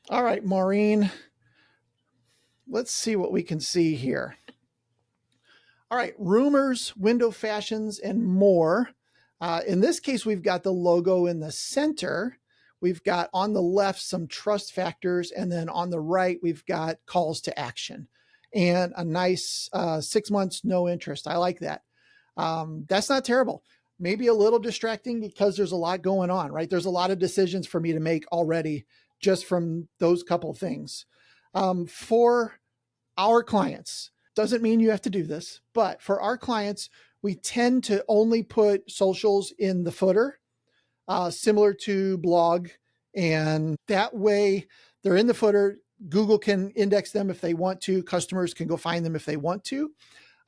All right, Maureen, let's see what we can see here. All right, rumors, window fashions, and more. In this case, we've got the logo in the center. We've got on the left some trust factors, and then on the right, we've got calls to action and a nice 6 months, no interest. I like that. That's not terrible. Maybe a little distracting because there's a lot going on, right? There's a lot of decisions for me to make already just from those couple things. For our clients, doesn't mean you have to do this, but for our clients, we tend to only put socials in the footer, similar to blog. And that way they're in the footer. Google can index them if they want to. Customers can go find them if they want to.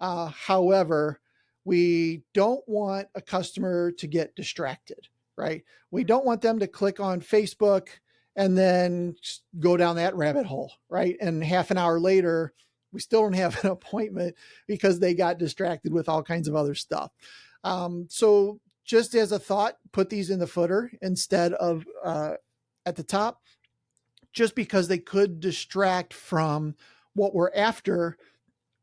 However, we don't want a customer to get distracted, right? We don't want them to click on Facebook and then go down that rabbit hole, right? And half an hour later, we still don't have an appointment because they got distracted with all kinds of other stuff. So just as a thought, put these in the footer instead of at the top, just because they could distract from what we're after,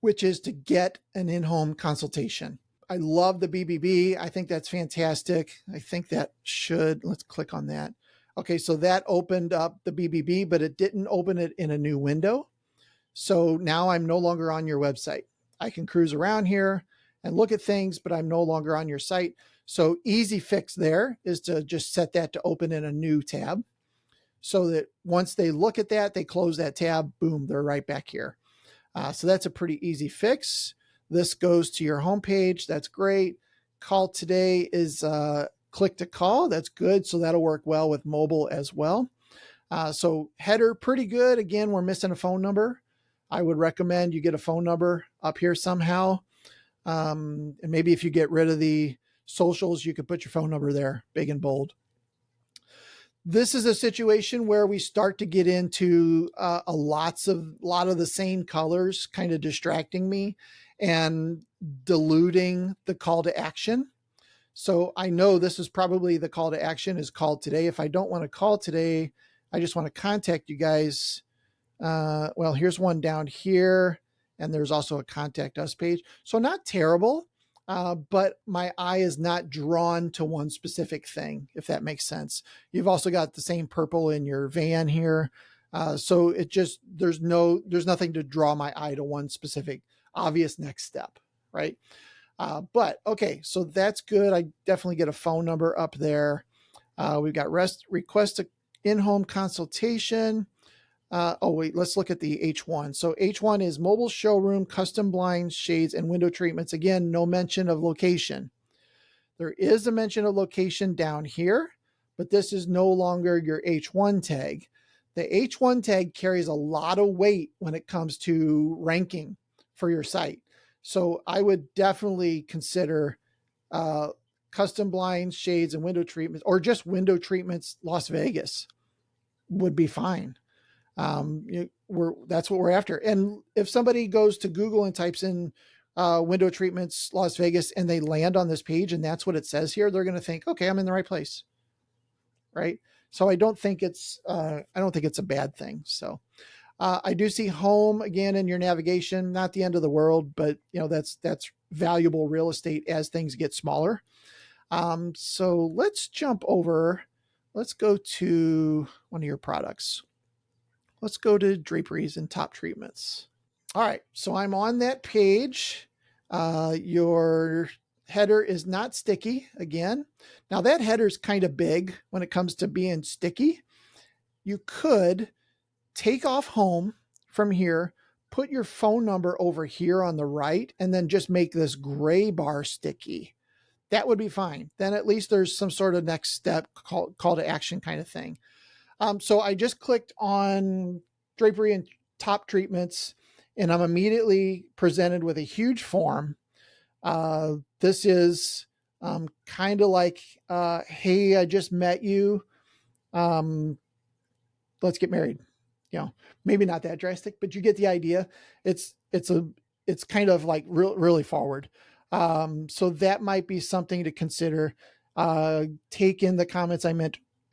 which is to get an in-home consultation. I love the BBB. I think that's fantastic. I think that should, let's click on that. Okay, so that opened up the BBB, but it didn't open it in a new window. So now I'm no longer on your website. I can cruise around here and look at things, but I'm no longer on your site. So easy fix there is to just set that to open in a new tab so that once they look at that, they close that tab, boom, they're right back here. So that's a pretty easy fix. This goes to your homepage. That's great. Call today is click to call. That's good. So that'll work well with mobile as well. So header, pretty good. Again, we're missing a phone number. I would recommend you get a phone number up here somehow. And maybe if you get rid of the socials, you could put your phone number there, big and bold. This is a situation where we start to get into a lot of the same colors kind of distracting me and diluting the call to action. So I know this is probably the call to action is called today. If I don't want to call today, I just want to contact you guys. Well, here's one down here, and there's also a contact us page. So not terrible, but my eye is not drawn to one specific thing, if that makes sense. You've also got the same purple in your van here. So it just, there's nothing to draw my eye to one specific obvious next step, right? But okay, so that's good. I definitely get a phone number up there. We've got request a in-home consultation. Oh wait, let's look at the H1. So H1 is mobile showroom, custom blinds, shades, and window treatments. Again, no mention of location. There is a mention of location down here, but this is no longer your H1 tag. The H1 tag carries a lot of weight when it comes to ranking for your site. So I would definitely consider custom blinds, shades, and window treatments, or just window treatments. Las Vegas would be fine. That's what we're after. And if somebody goes to Google and types in window treatments Las Vegas and they land on this page and that's what it says here, they're going to think, okay, I'm in the right place, right? So I don't think it's a bad thing. So I do see home again in your navigation, not the end of the world, but that's valuable real estate as things get smaller. So let's jump over. Let's go to one of your products. Let's go to draperies and top treatments. All right, so I'm on that page. Your header is not sticky again. Now that header is kind of big when it comes to being sticky. You could take off home from here, put your phone number over here on the right, and then just make this gray bar sticky. That would be fine. Then at least there's some sort of next step call to action kind of thing. So I just clicked on drapery and top treatments, and I'm immediately presented with a huge form. This is kind of like, hey, I just met you. Let's get married. Maybe not that drastic, but you get the idea. It's kind of like really forward. So that might be something to consider. Take in the comments I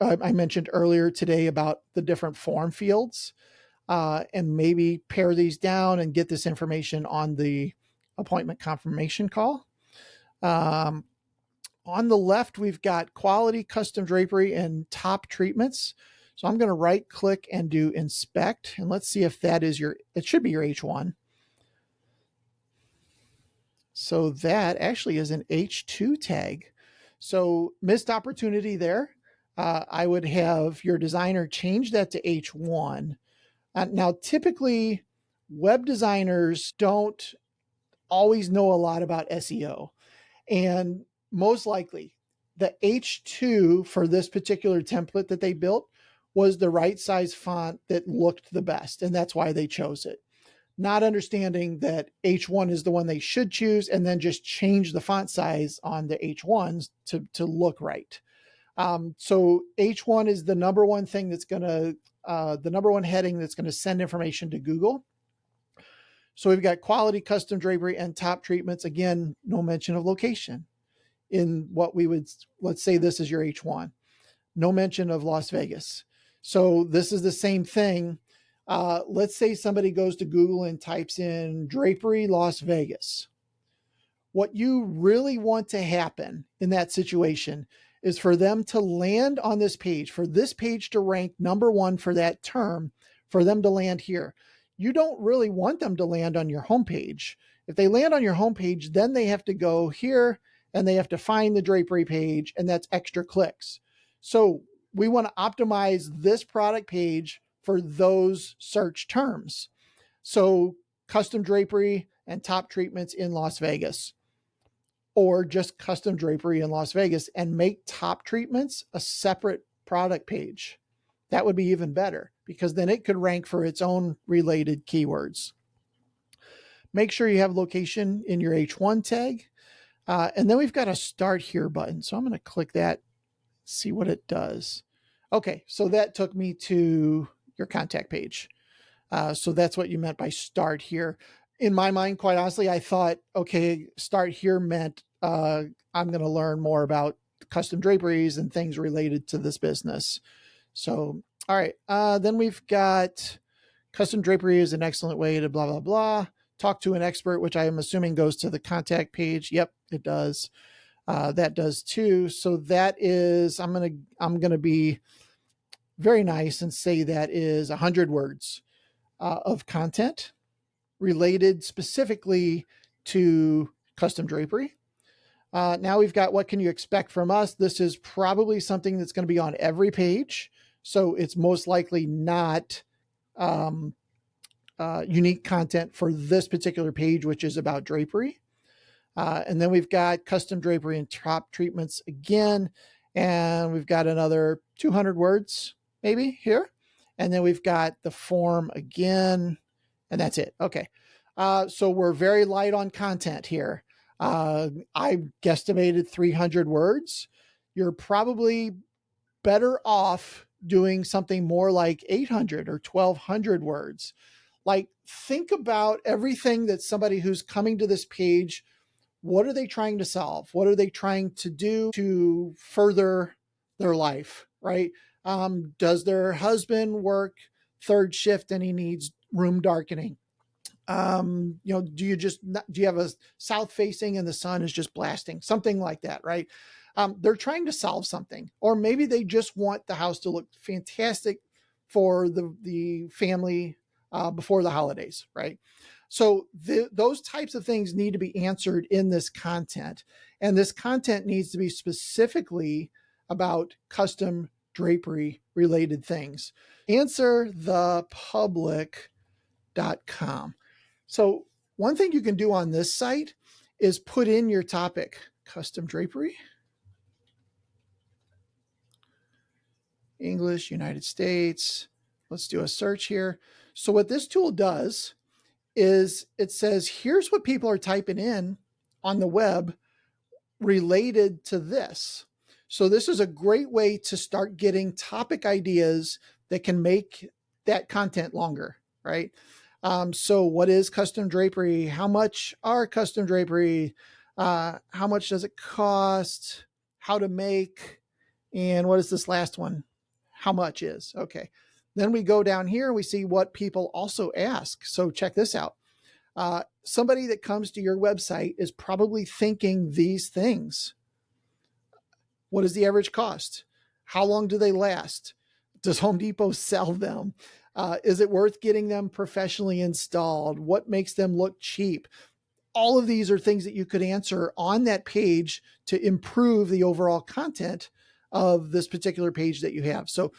I mentioned earlier today about the different form fields, and maybe pare these down and get this information on the appointment confirmation call. On the left, we've got quality, custom drapery, and top treatments. So I'm going to right click and do inspect, and let's see if that is it should be your H1. So that actually is an H2 tag. So missed opportunity there. I would have your designer change that to H1. Now, typically, web designers don't always know a lot about SEO. And most likely, the H2 for this particular template that they built was the right size font that looked the best. And that's why they chose it. Not understanding that H1 is the one they should choose, and then just change the font size on the H1s to look right. So H1 is the number one thing that's going to, the number one heading that's going to send information to Google. So we've got quality, custom drapery, and top treatments. Again, no mention of location in what we would, let's say this is your H1. No mention of Las Vegas. So this is the same thing. Let's say somebody goes to Google and types in drapery Las Vegas. What you really want to happen in that situation is for them to land on this page, for this page to rank number one for that term, for them to land here. You don't really want them to land on your homepage. If they land on your homepage, then they have to go here and they have to find the drapery page, and that's extra clicks. So we want to optimize this product page for those search terms. So custom drapery and top treatments in Las Vegas, or just custom drapery in Las Vegas, and make top treatments a separate product page. That would be even better, because then it could rank for its own related keywords. Make sure you have location in your H1 tag. And then we've got a start here button. So I'm going to click that, see what it does. Okay, so that took me to your contact page. So that's what you meant by start here. In my mind, quite honestly, I thought, okay, start here meant I'm going to learn more about custom draperies and things related to this business. So, all right. Then we've got custom drapery is an excellent way to blah, blah, blah. Talk to an expert, which I am assuming goes to the contact page. Yep, it does. That does too. So that is, I'm going to be very nice and say that is 100 words of content related specifically to custom drapery. Now we've got what can you expect from us. This is probably something that's going to be on every page. So it's most likely not unique content for this particular page, which is about drapery. And then we've got custom drapery and top treatments again. And we've got another 200 words maybe here. And then we've got the form again. And that's it. Okay. So we're very light on content here. I guesstimated 300 words. You're probably better off doing something more like 800 or 1200 words. Like, think about everything that somebody who's coming to this page, what are they trying to solve? What are they trying to do to further their life, right? Does their husband work third shift and he needs room darkening? Do you have a south facing and the sun is just blasting, something like that, right? They're trying to solve something, or maybe they just want the house to look fantastic for the family before the holidays, right? So those types of things need to be answered in this content, and this content needs to be specifically about custom drapery related things. Answerthepublic.com. So one thing you can do on this site is put in your topic, custom drapery, English, United States. Let's do a search here. So what this tool does is it says, here's what people are typing in on the web related to this. So this is a great way to start getting topic ideas that can make that content longer, right? So what is custom drapery? How much are custom drapery? How much does it cost? How to make? And what is this last one? how much is. Okay. Then we go down here and we see what people also ask. So check this out. Somebody that comes to your website is probably thinking these things. What is the average cost? How long do they last? Does Home Depot sell them? Is it worth getting them professionally installed? What makes them look cheap? All of these are things that you could answer on that page to improve the overall content of this particular page that you have. So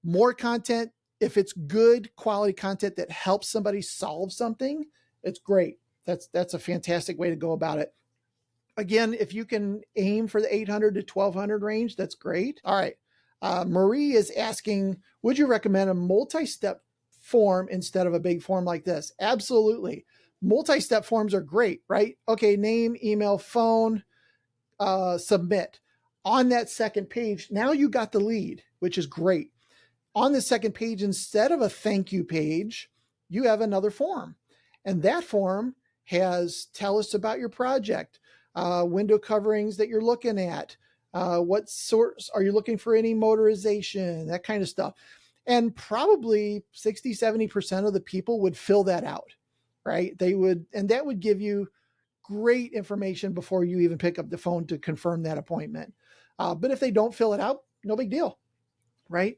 more content, if it's good quality content that helps somebody solve something, it's great. That's a fantastic way to go about it. Again, if you can aim for the 800 to 1200 range, that's great. All right. Marie is asking, would you recommend a multi-step form instead of a big form like this? Absolutely. Multi-step forms are great, right? Okay, name, email, phone, submit. On that second page, now you got the lead, which is great. On the second page, instead of a thank you page, you have another form. And that form has tell us about your project, window coverings that you're looking at, what sorts are you looking for, any motorization, that kind of stuff. And probably 60, 70% of the people would fill that out, right? They would, and that would give you great information before you even pick up the phone to confirm that appointment. But if they don't fill it out, no big deal, right?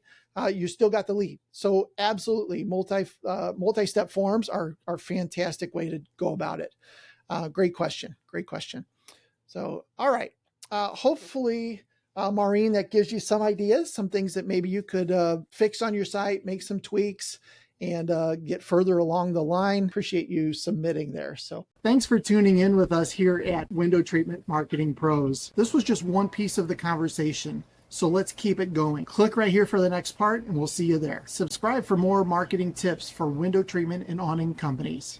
You still got the lead. So absolutely, multi-step forms are fantastic way to go about it. Great question. Great question. So, all right. Hopefully, Maureen, that gives you some ideas, some things that maybe you could fix on your site, make some tweaks, and get further along the line. Appreciate you submitting there. So thanks for tuning in with us here at Window Treatment Marketing Pros. This was just one piece of the conversation, so let's keep it going. Click right here for the next part, and we'll see you there. Subscribe for more marketing tips for window treatment and awning companies.